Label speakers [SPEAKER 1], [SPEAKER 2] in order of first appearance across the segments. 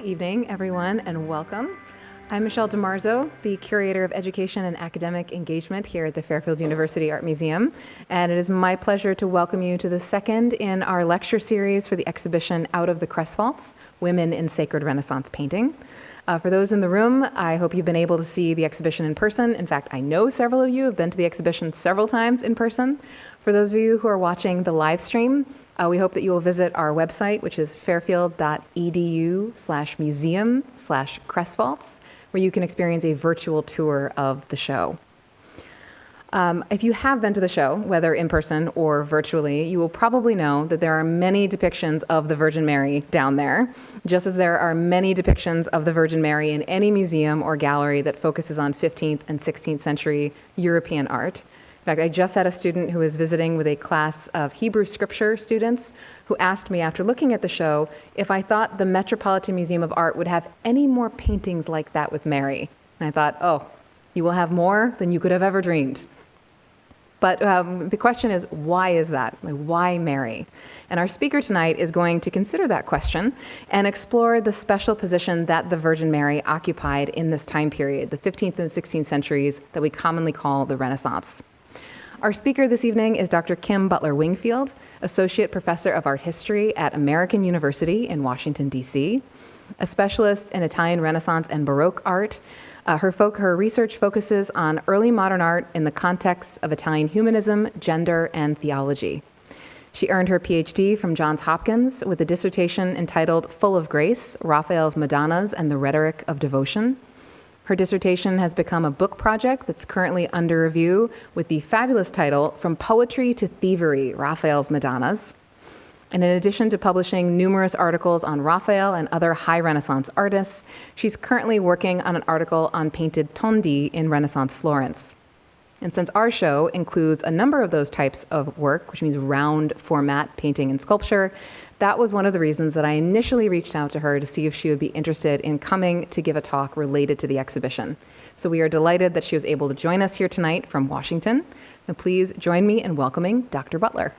[SPEAKER 1] evening, everyone, and welcome. I'm Michelle DiMarzo, the Curator of Education and Academic Engagement here at the Fairfield University Art Museum, and it is my pleasure to welcome you to the second in our lecture series for the exhibition Out of the Kress Vaults, Women in Sacred Renaissance Painting. For those in the room, I hope you've been able to see the exhibition in person. In fact, I know several of you have been to the exhibition several times in person. For those of you who are watching the live stream, we hope that you will visit our website, which is fairfield.edu/museum/Kress Vaults, where you can experience a virtual tour of the show. If you have been to the show, whether in person or virtually, you will probably know that there are many depictions of the Virgin Mary down there, just as there are many depictions of the Virgin Mary in any museum or gallery that focuses on 15th and 16th century European art. In fact, I just had a student who was visiting with a class of Hebrew scripture students who asked me after looking at the show if I thought the Metropolitan Museum of Art would have any more paintings like that with Mary. And I thought, oh, you will have more than you could have ever dreamed. But the question is, why is that? Like, why Mary? And our speaker tonight is going to consider that question and explore the special position that the Virgin Mary occupied in this time period, the 15th and 16th centuries that we commonly call the Renaissance. Our speaker this evening is Dr. Kim Butler Wingfield, Associate Professor of Art History at American University in Washington, D.C., a specialist in Italian Renaissance and Baroque art. Her research focuses on early modern art in the context of Italian humanism, gender, and theology. She earned her PhD from Johns Hopkins with a dissertation entitled Full of Grace, Raphael's Madonnas and the Rhetoric of Devotion. Her dissertation has become a book project that's currently under review with the fabulous title, From Poetry to Thievery, Raphael's Madonnas. And in addition to publishing numerous articles on Raphael and other high Renaissance artists, she's currently working on an article on painted tondi in Renaissance Florence. And since our show includes a number of those types of work, which means round format painting and sculpture, that was one of the reasons that I initially reached out to her to see if she would be interested in coming to give a talk related to the exhibition. So we are delighted that she was able to join us here tonight from Washington. And please join me in welcoming Dr. Butler.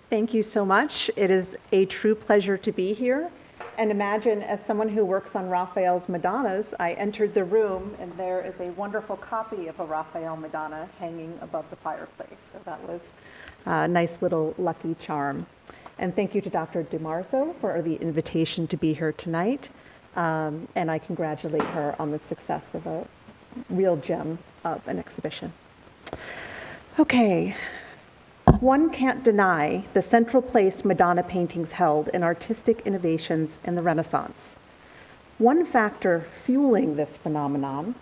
[SPEAKER 2] Thank you so much. It is a true pleasure to be here. And imagine, as someone who works on Raphael's Madonnas, I entered the room and there is a wonderful copy of a Raphael Madonna hanging above the fireplace. So that was a nice little lucky charm. And thank you to Dr. DiMarzo for the invitation to be here tonight. And I congratulate her on the success of a real gem of an exhibition. Okay. One can't deny the central place Madonna paintings held in artistic innovations in the Renaissance. One factor fueling this phenomenon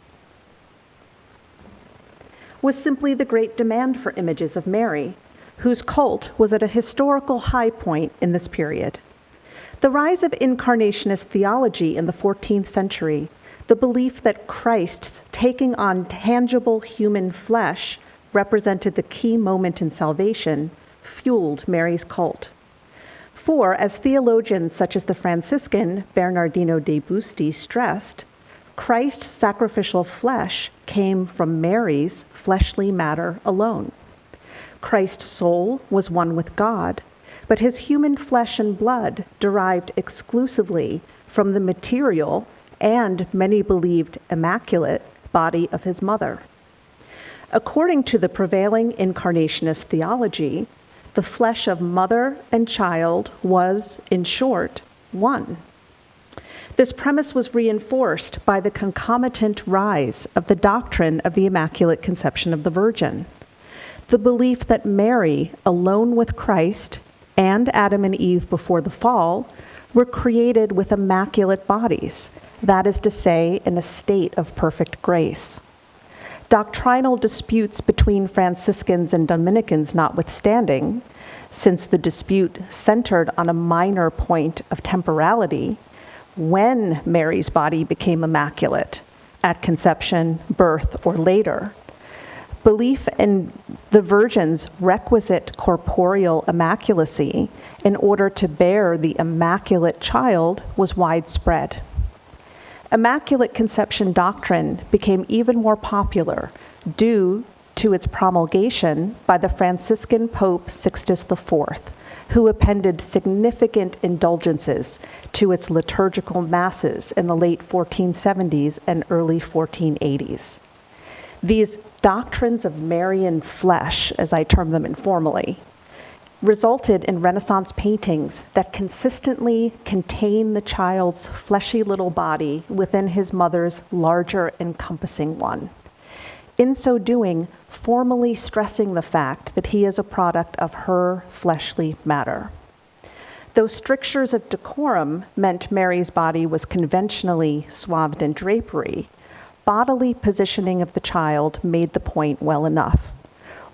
[SPEAKER 2] was simply the great demand for images of Mary, whose cult was at a historical high point in this period. The rise of incarnationist theology in the 14th century, the belief that Christ's taking on tangible human flesh represented the key moment in salvation, fueled Mary's cult. For, as theologians such as the Franciscan Bernardino de Busti stressed, Christ's sacrificial flesh came from Mary's fleshly matter alone. Christ's soul was one with God, but his human flesh and blood derived exclusively from the material and many believed immaculate body of his mother. According to the prevailing incarnationist theology, the flesh of mother and child was, in short, one. This premise was reinforced by the concomitant rise of the doctrine of the Immaculate Conception of the Virgin, the belief that Mary, alone with Christ, and Adam and Eve before the fall, were created with immaculate bodies, that is to say, in a state of perfect grace. Doctrinal disputes between Franciscans and Dominicans notwithstanding, since the dispute centered on a minor point of temporality, when Mary's body became immaculate, at conception, birth, or later, belief in the Virgin's requisite corporeal immaculacy in order to bear the immaculate child was widespread. Immaculate Conception doctrine became even more popular due to its promulgation by the Franciscan Pope Sixtus IV, who appended significant indulgences to its liturgical masses in the late 1470s and early 1480s. These doctrines of Marian flesh, as I term them informally, resulted in Renaissance paintings that consistently contain the child's fleshy little body within his mother's larger encompassing one. In so doing, formally stressing the fact that he is a product of her fleshly matter. Though strictures of decorum meant Mary's body was conventionally swathed in drapery, bodily positioning of the child made the point well enough,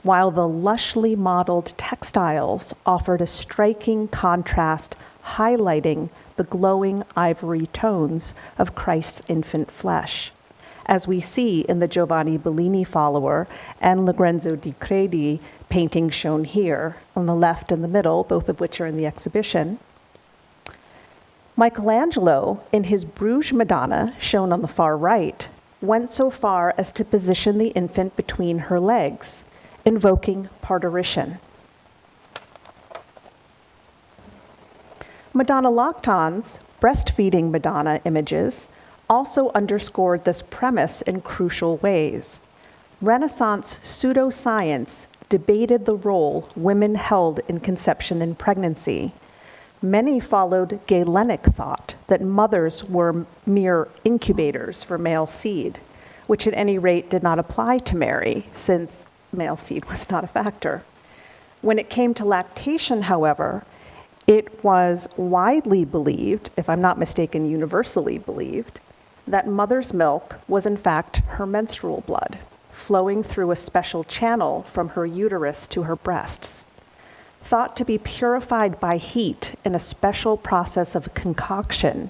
[SPEAKER 2] while the lushly modeled textiles offered a striking contrast, highlighting the glowing ivory tones of Christ's infant flesh, as we see in the Giovanni Bellini follower and Lorenzo di Credi paintings shown here on the left and the middle, both of which are in the exhibition. Michelangelo, in his Bruges Madonna, shown on the far right, went so far as to position the infant between her legs, invoking parturition. Madonna Lactan's breastfeeding Madonna images also underscored this premise in crucial ways. Renaissance pseudoscience debated the role women held in conception and pregnancy. Many followed Galenic thought that mothers were mere incubators for male seed, which at any rate did not apply to Mary, since male seed was not a factor. When it came to lactation, however, it was widely believed, if I'm not mistaken, universally believed, that mother's milk was in fact her menstrual blood, flowing through a special channel from her uterus to her breasts. Thought to be purified by heat in a special process of concoction,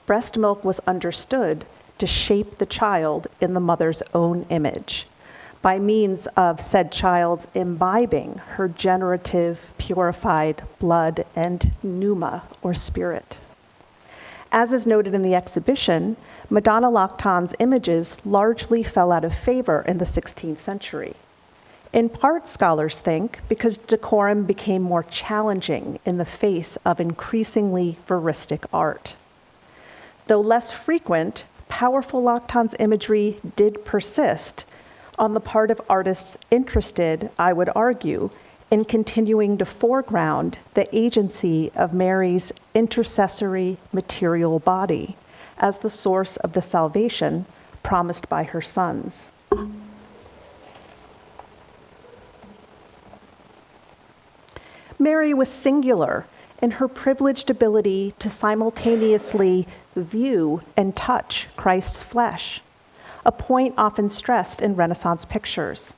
[SPEAKER 2] breast milk was understood to shape the child in the mother's own image, by means of said child's imbibing her generative, purified blood and pneuma, or spirit. As is noted in the exhibition, Madonna Lactan's images largely fell out of favor in the 16th century. In part, scholars think, because decorum became more challenging in the face of increasingly veristic art. Though less frequent, powerful Lactan's imagery did persist on the part of artists interested, I would argue, in continuing to foreground the agency of Mary's intercessory material body as the source of the salvation promised by her sons. Mary was singular in her privileged ability to simultaneously view and touch Christ's flesh, a point often stressed in Renaissance pictures.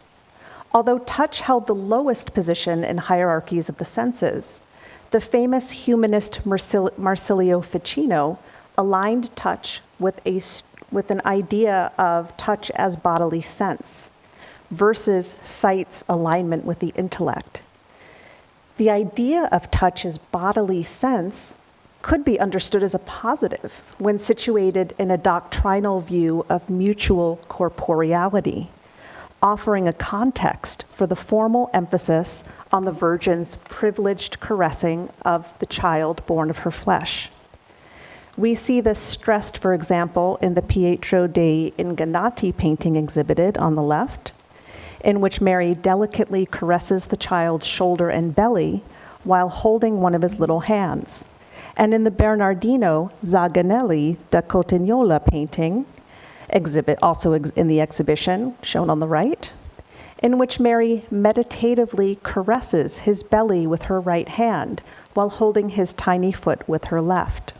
[SPEAKER 2] Although touch held the lowest position in hierarchies of the senses, the famous humanist Marsilio Ficino aligned touch with an idea of touch as bodily sense versus sight's alignment with the intellect. The idea of touch as bodily sense could be understood as a positive when situated in a doctrinal view of mutual corporeality, offering a context for the formal emphasis on the Virgin's privileged caressing of the child born of her flesh. We see this stressed, for example, in the Pietro dei Inganati painting exhibited on the left, in which Mary delicately caresses the child's shoulder and belly while holding one of his little hands, and in the Bernardino Zaganelli da Cotignola painting exhibit, also in the exhibition shown on the right, in which Mary meditatively caresses his belly with her right hand while holding his tiny foot with her left.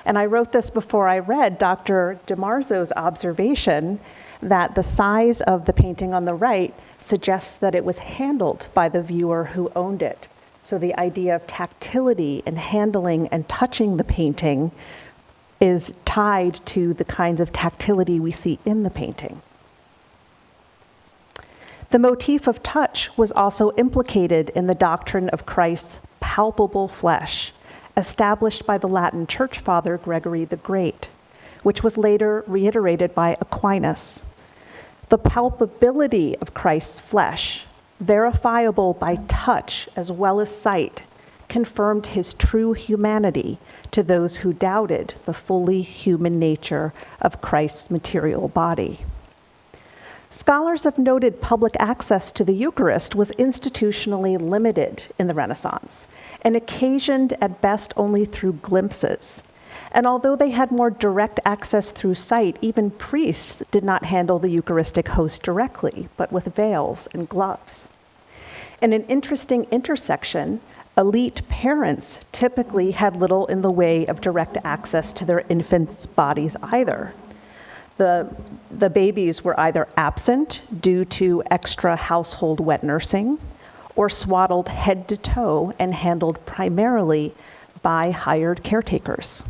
[SPEAKER 2] And I wrote this before I read Dr. DiMarzo's observation that the size of the painting on the right suggests that it was handled by the viewer who owned it. So the idea of tactility and handling and touching the painting is tied to the kinds of tactility we see in the painting. The motif of touch was also implicated in the doctrine of Christ's palpable flesh, established by the Latin church father Gregory the Great, which was later reiterated by Aquinas. The palpability of Christ's flesh, verifiable by touch as well as sight, confirmed his true humanity to those who doubted the fully human nature of Christ's material body. Scholars have noted public access to the Eucharist was institutionally limited in the Renaissance and occasioned at best only through glimpses. And although they had more direct access through sight, even priests did not handle the Eucharistic host directly, but with veils and gloves. In an interesting intersection, elite parents typically had little in the way of direct access to their infants' bodies either. The babies were either absent due to extra household wet nursing or swaddled head to toe and handled primarily by hired caretakers.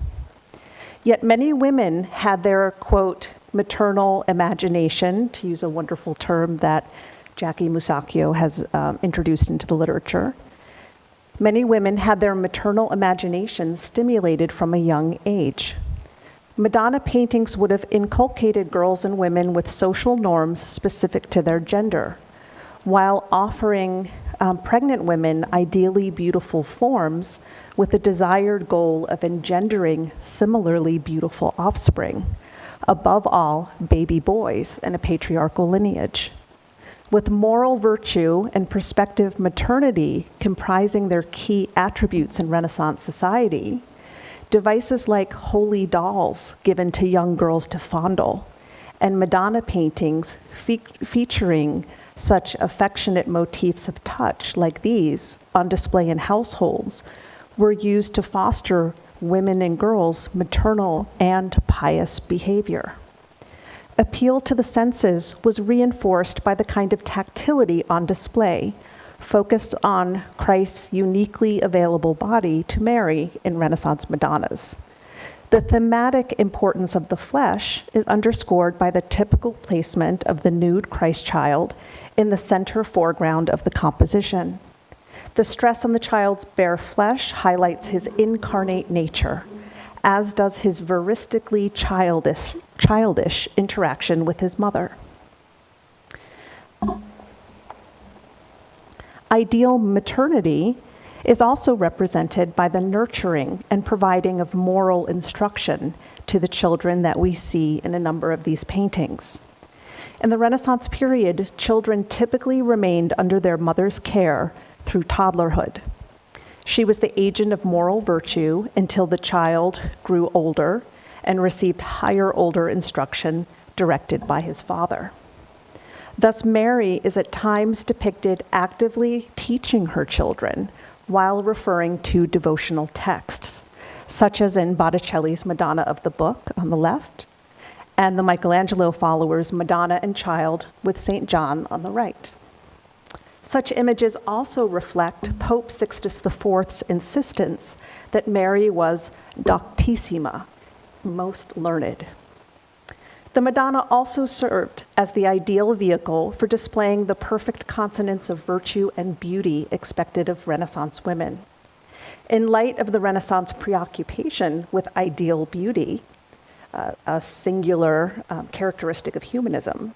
[SPEAKER 2] Yet many women had their, quote, maternal imagination, to use a wonderful term that Jackie Musacchio has introduced into the literature. Many women had their maternal imaginations stimulated from a young age. Madonna paintings would have inculcated girls and women with social norms specific to their gender, while offering pregnant women ideally beautiful forms with the desired goal of engendering similarly beautiful offspring, above all, baby boys in a patriarchal lineage. With moral virtue and prospective maternity comprising their key attributes in Renaissance society, devices like holy dolls given to young girls to fondle, and Madonna paintings featuring such affectionate motifs of touch like these on display in households were used to foster women and girls' maternal and pious behavior. Appeal to the senses was reinforced by the kind of tactility on display, focused on Christ's uniquely available body to Mary in Renaissance Madonnas. The thematic importance of the flesh is underscored by the typical placement of the nude Christ child in the center foreground of the composition. The stress on the child's bare flesh highlights his incarnate nature, as does his veristically childish interaction with his mother. Ideal maternity is also represented by the nurturing and providing of moral instruction to the children that we see in a number of these paintings. In the Renaissance period, children typically remained under their mother's care through toddlerhood. She was the agent of moral virtue until the child grew older and received higher order instruction directed by his father. Thus, Mary is at times depicted actively teaching her children while referring to devotional texts, such as in Botticelli's Madonna of the Book on the left, and the Michelangelo followers' Madonna and Child with St. John on the right. Such images also reflect Pope Sixtus IV's insistence that Mary was doctissima, most learned. The Madonna also served as the ideal vehicle for displaying the perfect consonance of virtue and beauty expected of Renaissance women. In light of the Renaissance preoccupation with ideal beauty, a singular characteristic of humanism,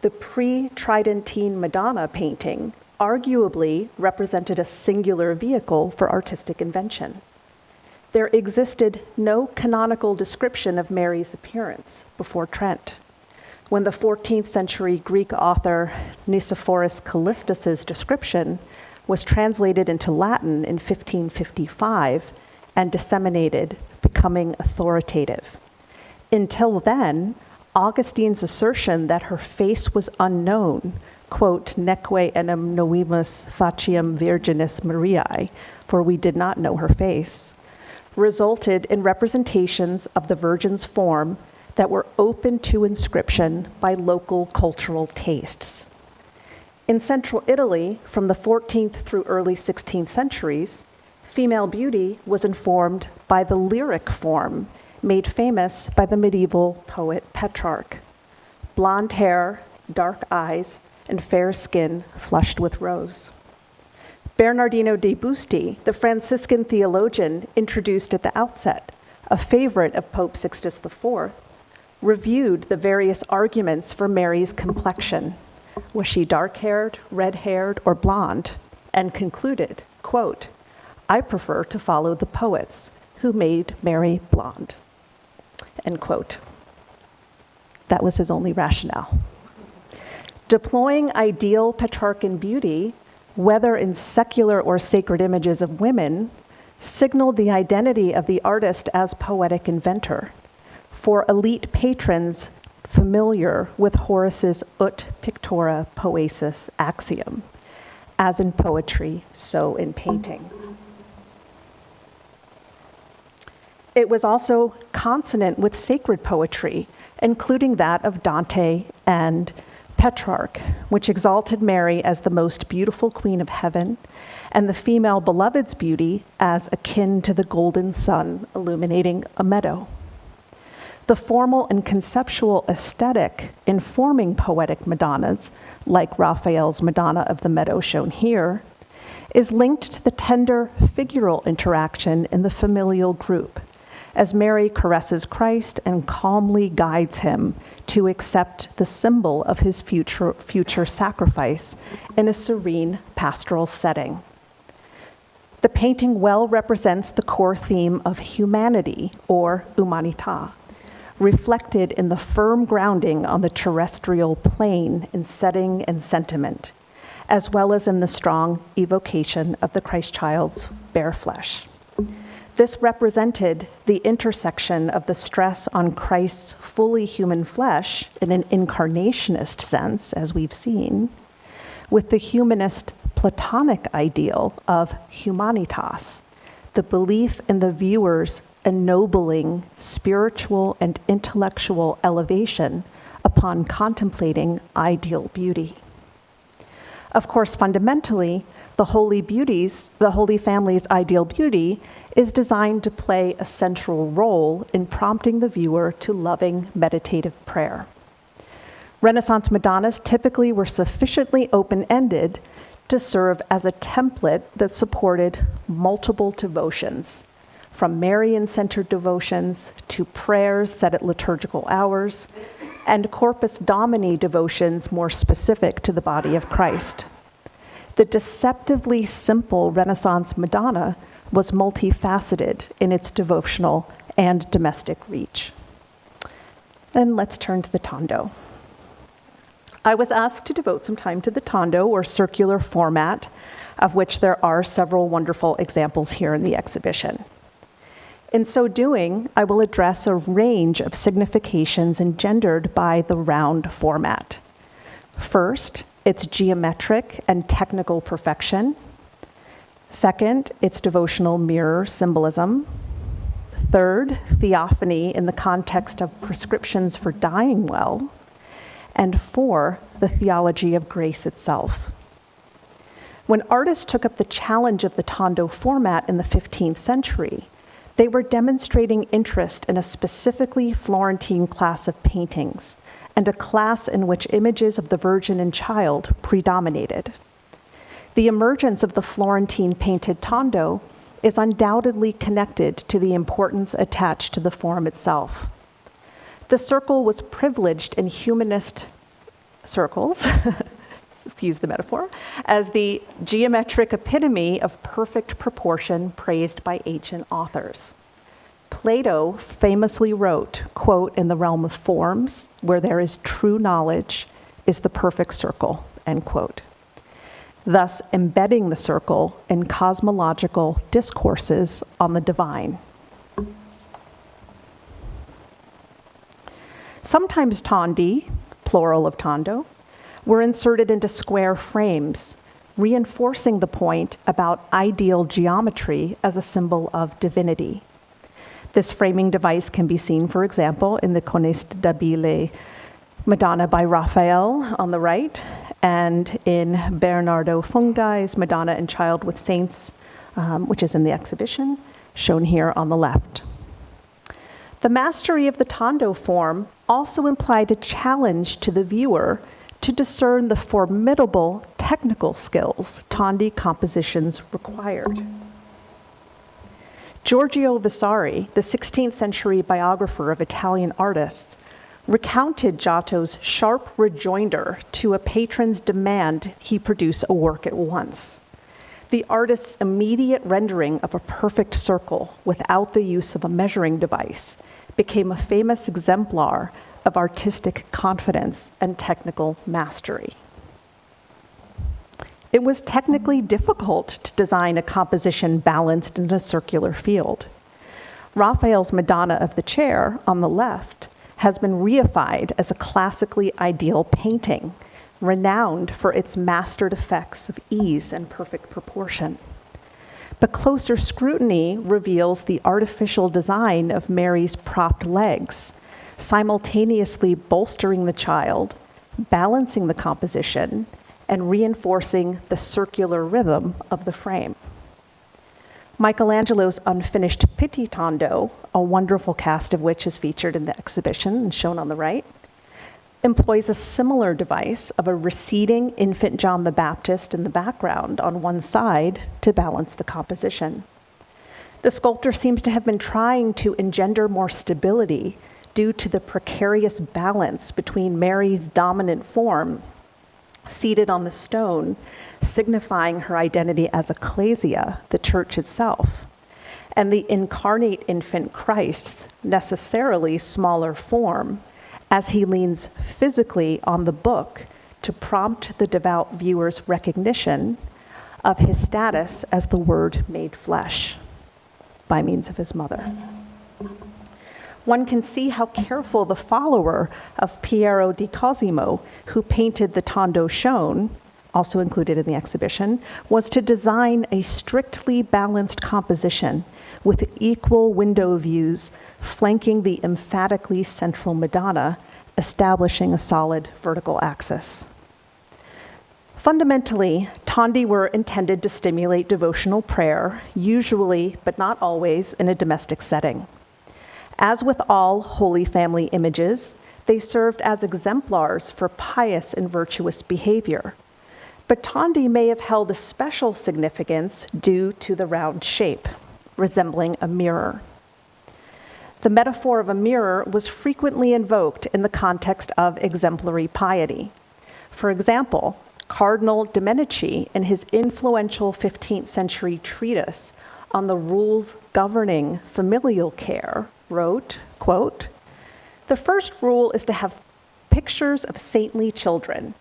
[SPEAKER 2] the pre-Tridentine Madonna painting arguably represented a singular vehicle for artistic invention. There existed no canonical description of Mary's appearance before Trent. When the 14th century Greek author Nicephorus Callistus's description was translated into Latin in 1555 and disseminated, becoming authoritative. Until then, Augustine's assertion that her face was unknown, quote, neque enim novimus faciam virginis Mariae, for we did not know her face, resulted in representations of the Virgin's form that were open to inscription by local cultural tastes. In central Italy, from the 14th through early 16th centuries, female beauty was informed by the lyric form made famous by the medieval poet Petrarch. Blonde hair, dark eyes, and fair skin flushed with rose. Bernardino de Busti, the Franciscan theologian introduced at the outset, a favorite of Pope Sixtus IV, reviewed the various arguments for Mary's complexion. Was she dark-haired, red-haired, or blonde? And concluded, quote, "I prefer to follow the poets who made Mary blonde." End quote. That was his only rationale. Deploying ideal Petrarchan beauty, whether in secular or sacred images of women, signaled the identity of the artist as poetic inventor, for elite patrons familiar with Horace's ut pictura poesis axiom, as in poetry, so in painting. It was also consonant with sacred poetry, including that of Dante and Petrarch, which exalted Mary as the most beautiful queen of heaven, and the female beloved's beauty as akin to the golden sun illuminating a meadow. The formal and conceptual aesthetic informing poetic Madonnas, like Raphael's Madonna of the Meadow shown here, is linked to the tender figural interaction in the familial group, as Mary caresses Christ and calmly guides him to accept the symbol of his future sacrifice in a serene pastoral setting. The painting well represents the core theme of humanity, or humanità, reflected in the firm grounding on the terrestrial plane in setting and sentiment, as well as in the strong evocation of the Christ child's bare flesh. This represented the intersection of the stress on Christ's fully human flesh in an incarnationist sense, as we've seen, with the humanist Platonic ideal of humanitas, the belief in the viewer's ennobling spiritual and intellectual elevation upon contemplating ideal beauty. Of course, fundamentally, the Holy Family's ideal beauty is designed to play a central role in prompting the viewer to loving meditative prayer. Renaissance Madonnas typically were sufficiently open-ended to serve as a template that supported multiple devotions, from Marian-centered devotions to prayers set at liturgical hours, and Corpus Domini devotions more specific to the body of Christ. The deceptively simple Renaissance Madonna was multifaceted in its devotional and domestic reach. Then let's turn to the tondo. I was asked to devote some time to the tondo, or circular format, of which there are several wonderful examples here in the exhibition. In so doing, I will address a range of significations engendered by the round format. First, its geometric and technical perfection. Second, its devotional mirror symbolism. Third, theophany in the context of prescriptions for dying well. And four, the theology of grace itself. When artists took up the challenge of the tondo format in the 15th century, they were demonstrating interest in a specifically Florentine class of paintings, and a class in which images of the Virgin and Child predominated. The emergence of the Florentine painted tondo is undoubtedly connected to the importance attached to the form itself. The circle was privileged in humanist circles, excuse the metaphor, as the geometric epitome of perfect proportion praised by ancient authors. Plato famously wrote, quote, "In the realm of forms, where there is true knowledge, is the perfect circle," end quote. Thus embedding the circle in cosmological discourses on the divine. Sometimes tondi, plural of tondo, were inserted into square frames, reinforcing the point about ideal geometry as a symbol of divinity. This framing device can be seen, for example, in the Conestabile Madonna by Raphael on the right, and in Bernardo Fungi's Madonna and Child with Saints, which is in the exhibition, shown here on the left. The mastery of the tondo form also implied a challenge to the viewer to discern the formidable technical skills tondi compositions required. Giorgio Vasari, the 16th century biographer of Italian artists, recounted Giotto's sharp rejoinder to a patron's demand he produce a work at once. The artist's immediate rendering of a perfect circle without the use of a measuring device became a famous exemplar of artistic confidence and technical mastery. It was technically difficult to design a composition balanced in a circular field. Raphael's Madonna of the Chair, on the left, has been reified as a classically ideal painting, renowned for its mastered effects of ease and perfect proportion. But closer scrutiny reveals the artificial design of Mary's propped legs, simultaneously bolstering the child, balancing the composition, and reinforcing the circular rhythm of the frame. Michelangelo's unfinished Pittitondo, a wonderful cast of which is featured in the exhibition and shown on the right, employs a similar device of a receding infant John the Baptist in the background on one side to balance the composition. The sculptor seems to have been trying to engender more stability due to the precarious balance between Mary's dominant form, seated on the stone, signifying her identity as ecclesia, the church itself, and the incarnate infant Christ's necessarily smaller form, as he leans physically on the book to prompt the devout viewer's recognition of his status as the Word made flesh by means of his mother. One can see how careful the follower of Piero di Cosimo, who painted the Tondo shown, also included in the exhibition, was to design a strictly balanced composition with equal window views flanking the emphatically central Madonna, establishing a solid vertical axis. Fundamentally, tondi were intended to stimulate devotional prayer, usually, but not always, in a domestic setting. As with all Holy Family images, they served as exemplars for pious and virtuous behavior. But tondi may have held a special significance due to the round shape, resembling a mirror. The metaphor of a mirror was frequently invoked in the context of exemplary piety. For example, Cardinal Domenici, in his influential 15th century treatise on the rules governing familial care, wrote, quote, "The first rule is to have pictures of saintly children.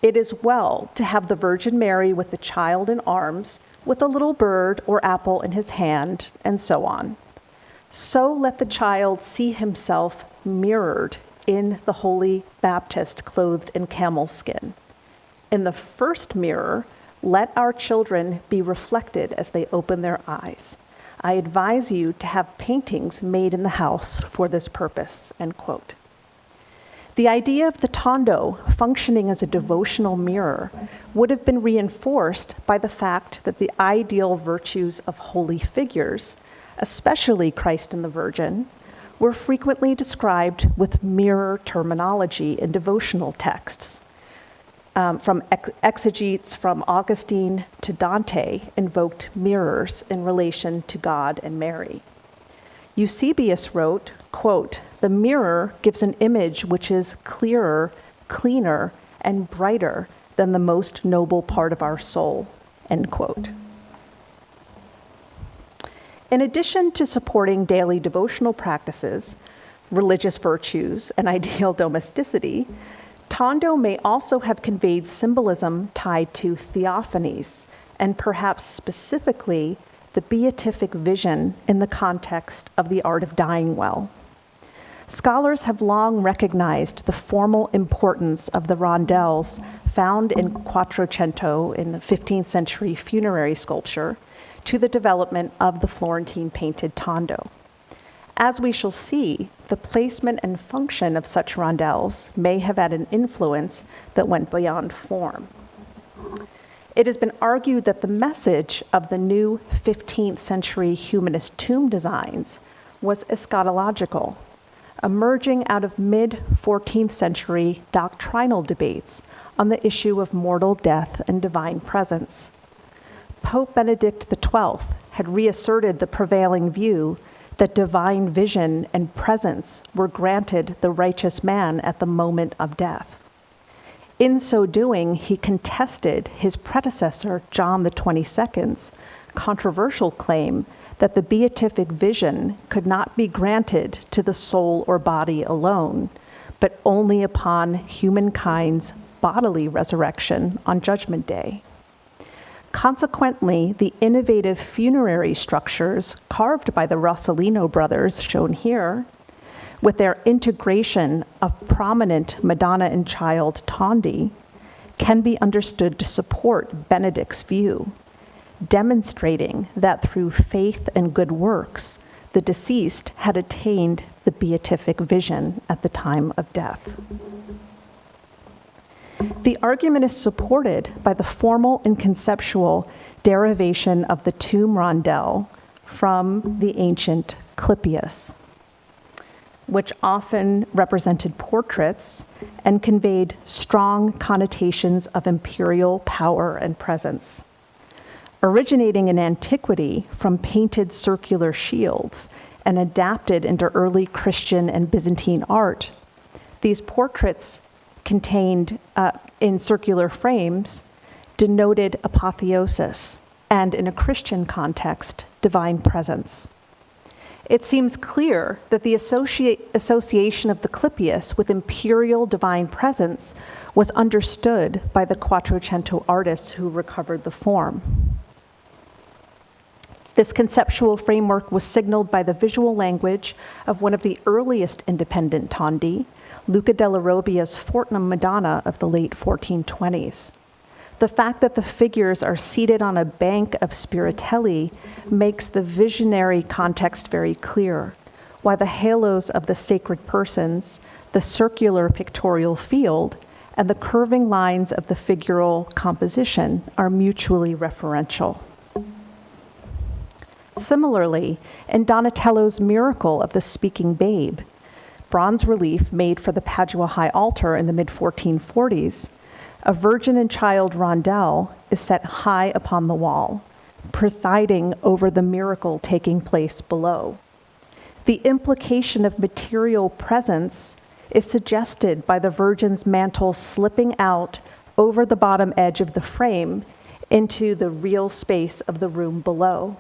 [SPEAKER 2] It is well to have the Virgin Mary with the child in arms, with a little bird or apple in his hand, and so on. So let the child see himself mirrored in the Holy Baptist clothed in camel skin. In the first mirror, let our children be reflected as they open their eyes. I advise you to have paintings made in the house for this purpose," end quote. The idea of the tondo functioning as a devotional mirror would have been reinforced by the fact that the ideal virtues of holy figures, especially Christ and the Virgin, were frequently described with mirror terminology in devotional texts. From exegetes from Augustine to Dante invoked mirrors in relation to God and Mary. Eusebius wrote, quote, "The mirror gives an image which is clearer, cleaner, and brighter than the most noble part of our soul," end quote. In addition to supporting daily devotional practices, religious virtues, and ideal domesticity, tondo may also have conveyed symbolism tied to theophanies, and perhaps specifically the beatific vision in the context of the art of dying well. Scholars have long recognized the formal importance of the rondelles found in Quattrocento in the 15th century funerary sculpture to the development of the Florentine painted tondo. As we shall see, the placement and function of such rondelles may have had an influence that went beyond form. It has been argued that the message of the new 15th century humanist tomb designs was eschatological, emerging out of mid-14th century doctrinal debates on the issue of mortal death and divine presence. Pope Benedict XII had reasserted the prevailing view that divine vision and presence were granted the righteous man at the moment of death. In so doing, he contested his predecessor, John the 22nd's, controversial claim that the beatific vision could not be granted to the soul or body alone, but only upon humankind's bodily resurrection on Judgment Day. Consequently, the innovative funerary structures carved by the Rossellino brothers, shown here, with their integration of prominent Madonna and Child tondi, can be understood to support Benedict's view, demonstrating that through faith and good works, the deceased had attained the beatific vision at the time of death. The argument is supported by the formal and conceptual derivation of the tomb rondel from the ancient clypeus, which often represented portraits and conveyed strong connotations of imperial power and presence. Originating in antiquity from painted circular shields and adapted into early Christian and Byzantine art, these portraits contained in circular frames denoted apotheosis and, in a Christian context, divine presence. It seems clear that the association of the clypeus with imperial divine presence was understood by the Quattrocento artists who recovered the form. This conceptual framework was signaled by the visual language of one of the earliest independent tondi, Luca della Robbia's Fortnum Madonna of the late 1420s. The fact that the figures are seated on a bank of spiritelli makes the visionary context very clear, while the halos of the sacred persons, the circular pictorial field, and the curving lines of the figural composition are mutually referential. Similarly, in Donatello's Miracle of the Speaking Babe, bronze relief made for the Padua High Altar in the mid-1440s, a Virgin and Child rondel is set high upon the wall, presiding over the miracle taking place below. The implication of material presence is suggested by the Virgin's mantle slipping out over the bottom edge of the frame into the real space of the room below.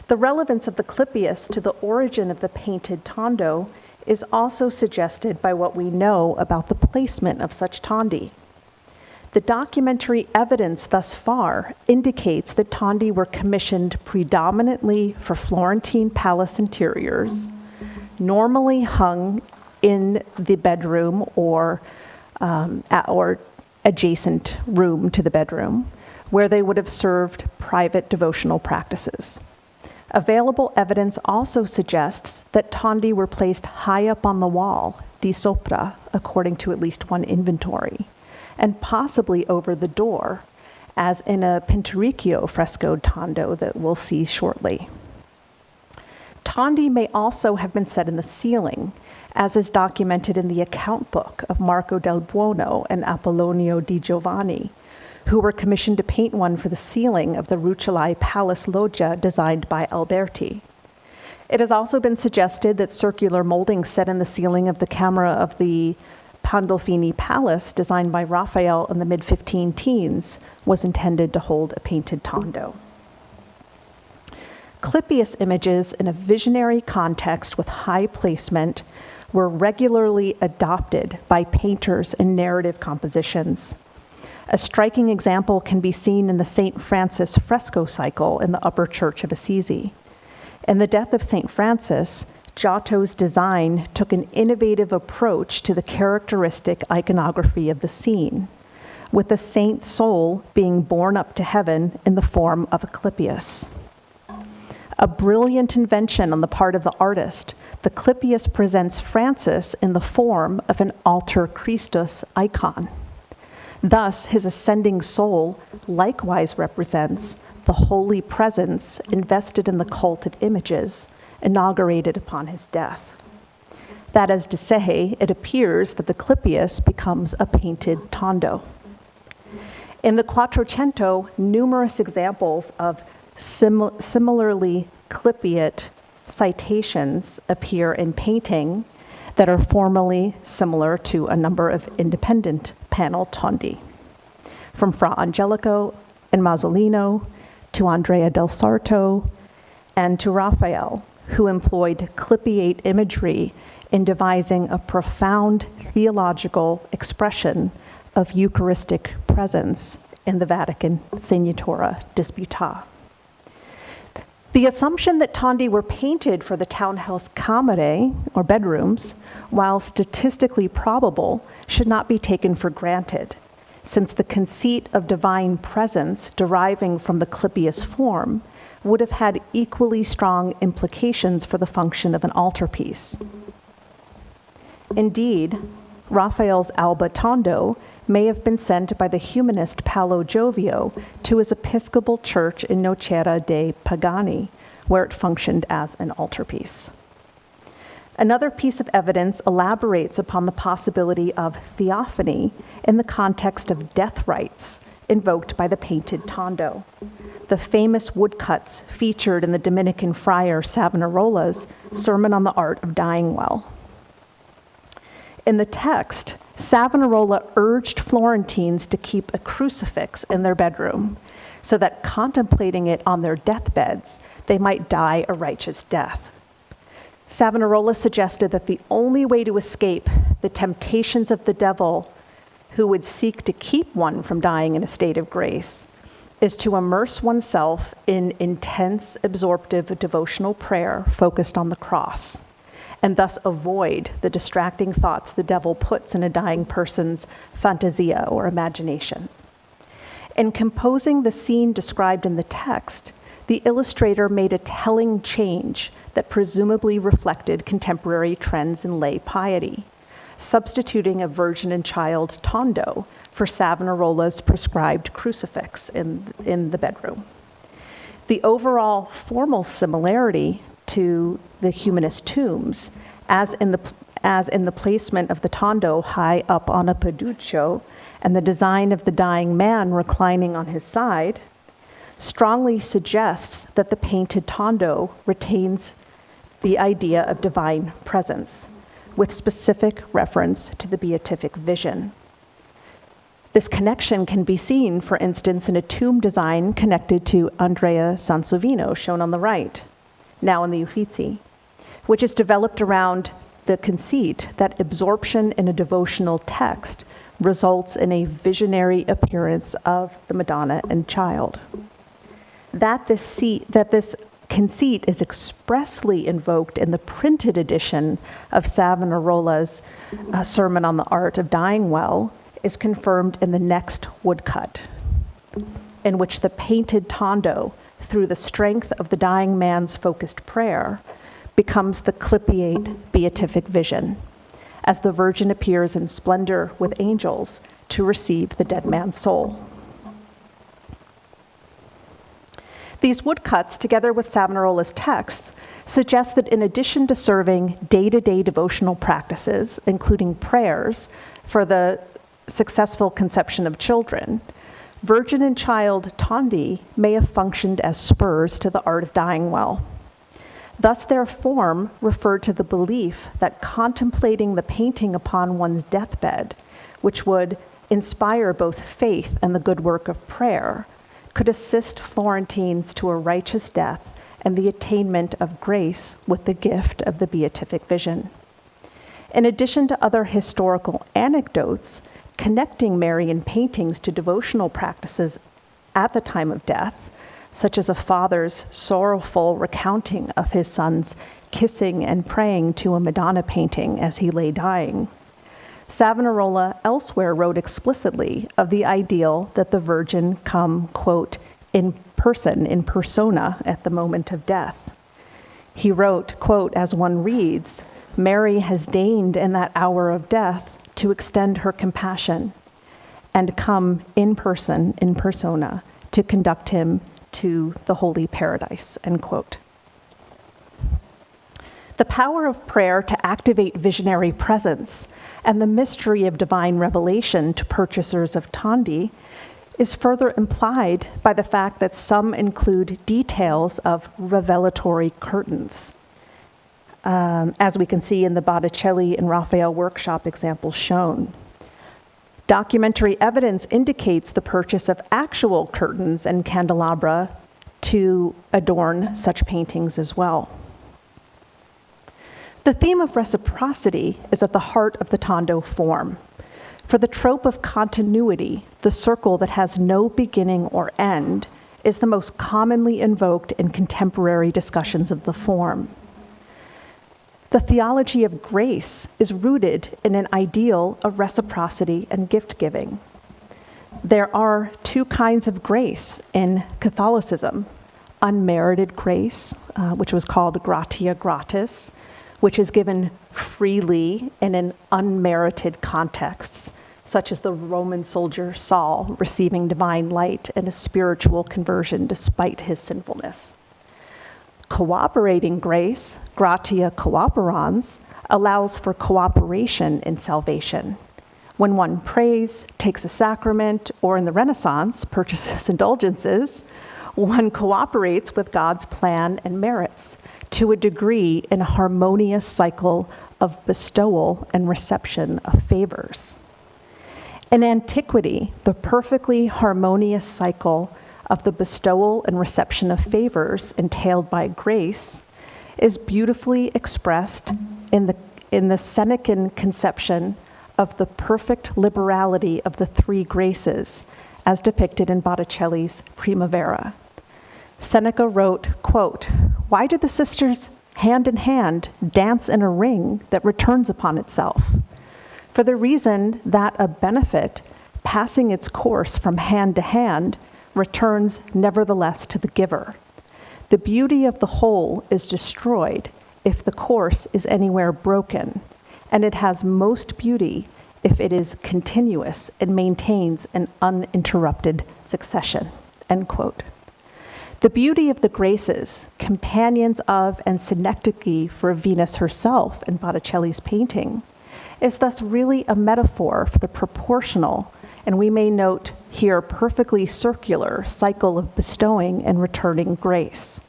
[SPEAKER 2] The relevance of the clypeus to the origin of the painted tondo is also suggested by what we know about the placement of such tondi. The documentary evidence thus far indicates that tondi were commissioned predominantly for Florentine palace interiors, normally hung in the bedroom or adjacent room to the bedroom, where they would have served private devotional practices. Available evidence also suggests that tondi were placed high up on the wall, di sopra, according to at least one inventory, and possibly over the door, as in a Pinturicchio frescoed tondo that we'll see shortly. Tondi may also have been set in the ceiling, as is documented in the account book of Marco del Buono and Apollonio di Giovanni, who were commissioned to paint one for the ceiling of the Rucellai Palace Loggia designed by Alberti. It has also been suggested that circular moldings set in the ceiling of the camera of the Pandolfini Palace, designed by Raphael in the mid-15 teens, was intended to hold a painted tondo. Clypeus images in a visionary context with high placement were regularly adopted by painters in narrative compositions. A striking example can be seen in the St. Francis fresco cycle in the Upper Church of Assisi. In the Death of St. Francis, Giotto's design took an innovative approach to the characteristic iconography of the scene, with the saint's soul being borne up to heaven in the form of a clypeus. A brilliant invention on the part of the artist, the clypeus presents Francis in the form of an alter Christus icon. Thus, his ascending soul likewise represents the holy presence invested in the cult of images, inaugurated upon his death. That is to say, it appears that the clypeus becomes a painted tondo. In the Quattrocento, numerous examples of similarly clypeate citations appear in painting that are formally similar to a number of independent panel tondi, from Fra Angelico and Mazzolino to Andrea del Sarto and to Raphael, who employed clipiate imagery in devising a profound theological expression of Eucharistic presence in the Vatican Signatura Disputa. The assumption that tondi were painted for the townhouse camere, or bedrooms, while statistically probable, should not be taken for granted, since the conceit of divine presence deriving from the clipius form would have had equally strong implications for the function of an altarpiece. Indeed, Raphael's Alba Tondo may have been sent by the humanist Paolo Giovio to his Episcopal church in Nocera dei Pagani, where it functioned as an altarpiece. Another piece of evidence elaborates upon the possibility of theophany in the context of death rites invoked by the painted tondo, the famous woodcuts featured in the Dominican friar Savonarola's Sermon on the Art of Dying Well. In the text, Savonarola urged Florentines to keep a crucifix in their bedroom so that contemplating it on their deathbeds, they might die a righteous death. Savonarola suggested that the only way to escape the temptations of the devil, who would seek to keep one from dying in a state of grace, is to immerse oneself in intense, absorptive devotional prayer focused on the cross, and thus avoid the distracting thoughts the devil puts in a dying person's fantasia or imagination. In composing the scene described in the text, the illustrator made a telling change that presumably reflected contemporary trends in lay piety, substituting a Virgin and Child tondo for Savonarola's prescribed crucifix in the bedroom. The overall formal similarity to the humanist tombs, as in the placement of the tondo high up on a peduccio and the design of the dying man reclining on his side, strongly suggests that the painted tondo retains the idea of divine presence, with specific reference to the beatific vision. This connection can be seen, for instance, in a tomb design connected to Andrea Sansovino, shown on the right, now in the Uffizi, which is developed around the conceit that absorption in a devotional text results in a visionary appearance of the Madonna and Child. That this conceit is expressly invoked in the printed edition of Savonarola's Sermon on the Art of Dying Well is confirmed in the next woodcut, in which the painted tondo, through the strength of the dying man's focused prayer, becomes the clipiate beatific vision, as the Virgin appears in splendor with angels to receive the dead man's soul. These woodcuts, together with Savonarola's texts, suggest that in addition to serving day-to-day devotional practices, including prayers for the successful conception of children, Virgin and Child tondi may have functioned as spurs to the art of dying well. Thus, their form referred to the belief that contemplating the painting upon one's deathbed, which would inspire both faith and the good work of prayer, could assist Florentines to a righteous death and the attainment of grace with the gift of the beatific vision. In addition to other historical anecdotes connecting Marian paintings to devotional practices at the time of death, such as a father's sorrowful recounting of his son's kissing and praying to a Madonna painting as he lay dying, Savonarola elsewhere wrote explicitly of the ideal that the Virgin come, quote, in persona at the moment of death. He wrote, quote, as one reads, Mary has deigned in that hour of death to extend her compassion and come in persona, to conduct him to the holy paradise, end quote. The power of prayer to activate visionary presence and the mystery of divine revelation to purchasers of tondi is further implied by the fact that some include details of revelatory curtains, as we can see in the Botticelli and Raphael workshop examples shown. Documentary evidence indicates the purchase of actual curtains and candelabra to adorn such paintings as well. The theme of reciprocity is at the heart of the Tondo form. For the trope of continuity, the circle that has no beginning or end is the most commonly invoked in contemporary discussions of the form. The theology of grace is rooted in an ideal of reciprocity and gift-giving. There are two kinds of grace in Catholicism: unmerited grace, which was called gratia gratis, which is given freely and in unmerited contexts, such as the Roman soldier Saul receiving divine light and a spiritual conversion despite his sinfulness. Cooperating grace, gratia cooperans, allows for cooperation in salvation. When one prays, takes a sacrament, or in the Renaissance, purchases indulgences, one cooperates with God's plan and merits to a degree in a harmonious cycle of bestowal and reception of favors. In antiquity, the perfectly harmonious cycle of the bestowal and reception of favors entailed by grace is beautifully expressed in the Senecan conception of the perfect liberality of the three graces, as depicted in Botticelli's Primavera. Seneca wrote, quote, "Why do the sisters hand in hand dance in a ring that returns upon itself? For the reason that a benefit, passing its course from hand to hand, returns nevertheless to the giver. The beauty of the whole is destroyed if the course is anywhere broken, and it has most beauty if it is continuous and maintains an uninterrupted succession." End quote. The beauty of the graces, companions of and synecdoche for Venus herself in Botticelli's painting, is thus really a metaphor for the proportional, and we may note here perfectly circular, cycle of bestowing and returning grace.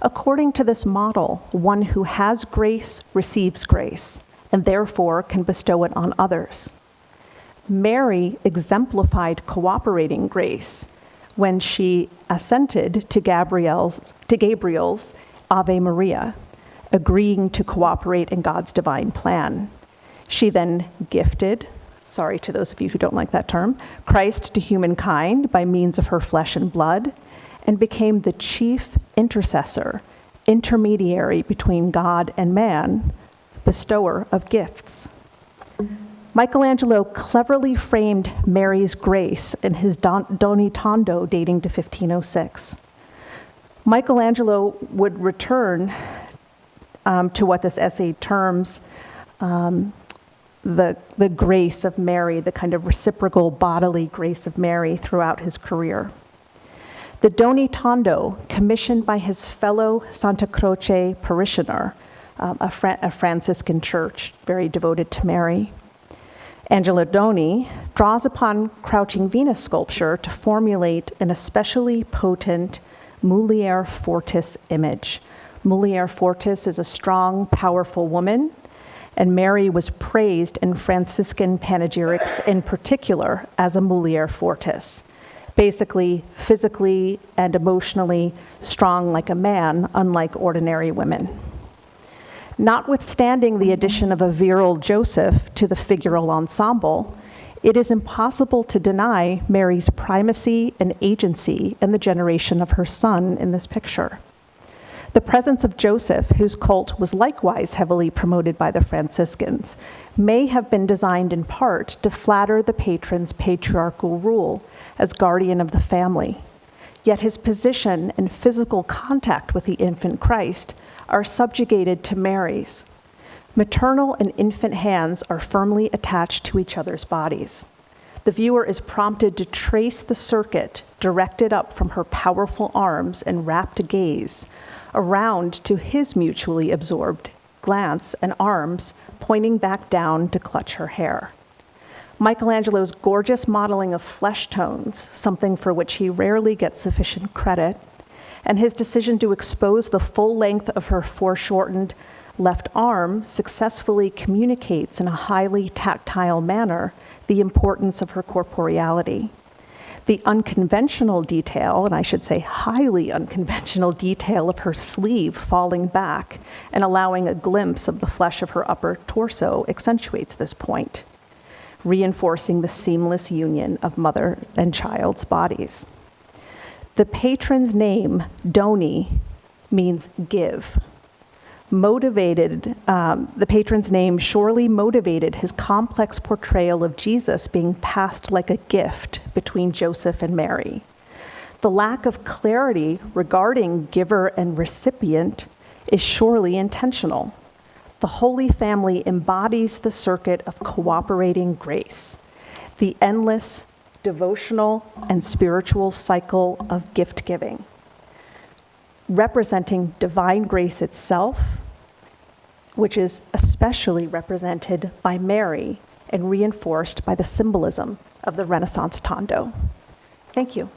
[SPEAKER 2] According to this model, one who has grace receives grace, and therefore can bestow it on others. Mary exemplified cooperating grace when she assented to Gabriel's Ave Maria, agreeing to cooperate in God's divine plan. She then gifted, sorry to those of you who don't like that term, Christ to humankind by means of her flesh and blood, and became the chief intercessor, intermediary between God and man, bestower of gifts. Michelangelo cleverly framed Mary's grace in his Doni Tondo dating to 1506. Michelangelo would return to what this essay terms the grace of Mary, the kind of reciprocal bodily grace of Mary throughout his career. The Doni Tondo, commissioned by his fellow Santa Croce parishioner, a Franciscan church very devoted to Mary, Angelo Doni, draws upon Crouching Venus sculpture to formulate an especially potent Mulier Fortis image. Mulier Fortis is a strong, powerful woman, and Mary was praised in Franciscan panegyrics in particular as a Mulier Fortis, basically physically and emotionally strong like a man, unlike ordinary women. Notwithstanding the addition of a virile Joseph to the figural ensemble, it is impossible to deny Mary's primacy and agency in the generation of her son in this picture. The presence of Joseph, whose cult was likewise heavily promoted by the Franciscans, may have been designed in part to flatter the patron's patriarchal rule as guardian of the family. Yet his position and physical contact with the infant Christ are subjugated to Mary's. Maternal and infant hands are firmly attached to each other's bodies. The viewer is prompted to trace the circuit directed up from her powerful arms and rapt gaze around to his mutually absorbed glance and arms pointing back down to clutch her hair. Michelangelo's gorgeous modeling of flesh tones, something for which he rarely gets sufficient credit, and his decision to expose the full length of her foreshortened left arm successfully communicates in a highly tactile manner the importance of her corporeality. The unconventional detail, and I should say highly unconventional detail, of her sleeve falling back and allowing a glimpse of the flesh of her upper torso accentuates this point, reinforcing the seamless union of mother and child's bodies. The patron's name, Doni, means give. The patron's name surely motivated his complex portrayal of Jesus being passed like a gift between Joseph and Mary. The lack of clarity regarding giver and recipient is surely intentional. The Holy Family embodies the circuit of cooperating grace, the endless devotional and spiritual cycle of gift giving, representing divine grace itself, which is especially represented by Mary and reinforced by the symbolism of the Renaissance tondo. Thank you.